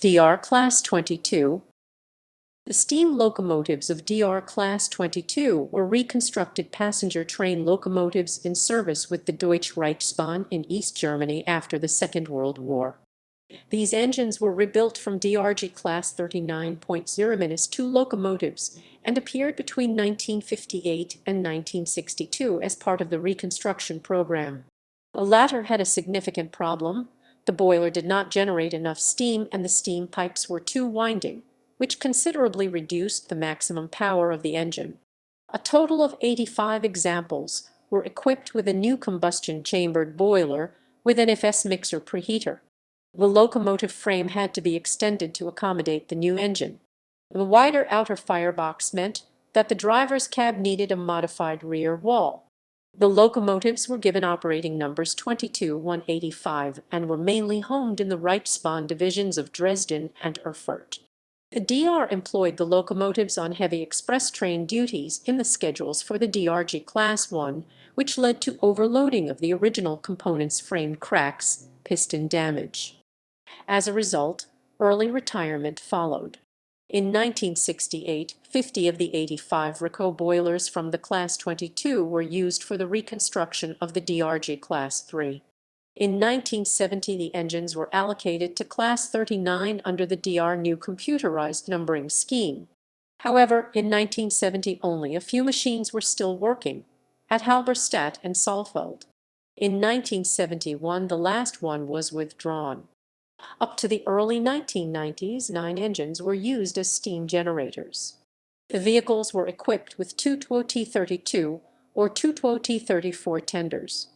DR Class 22. The steam locomotives of DR Class 22 were reconstructed passenger train locomotives in service with the Deutsche Reichsbahn in East Germany after the Second World War. These engines were rebuilt from DRG Class 39.0-2 locomotives and appeared between 1958 and 1962 as part of the reconstruction program. The latter had a significant problem. The boiler did not generate enough steam and the steam pipes were too winding, which considerably reduced the maximum power of the engine. A total of 85 examples were equipped with a new combustion-chambered boiler with an FS mixer-preheater. The locomotive frame had to be extended to accommodate the new engine. The wider outer firebox meant that the driver's cab needed a modified rear wall. The locomotives were given operating numbers 22-185 and were mainly homed in the Reichsbahn divisions of Dresden and Erfurt. The DR employed the locomotives on heavy express train duties in the schedules for the DRG Class 1, which led to overloading of the original components, frame cracks, piston damage. As a result, early retirement followed. In 1968, 50 of the 85 Rico boilers from the Class 22 were used for the reconstruction of the DRG Class 3. In 1970, the engines were allocated to Class 39 under the DR new computerized numbering scheme. However, in 1970 only a few machines were still working, at Halberstadt and Saalfeld. In 1971, the last one was withdrawn. Up to the early 1990s, 9 engines were used as steam generators. The vehicles were equipped with two TWO T32 or two TWO T34 tenders.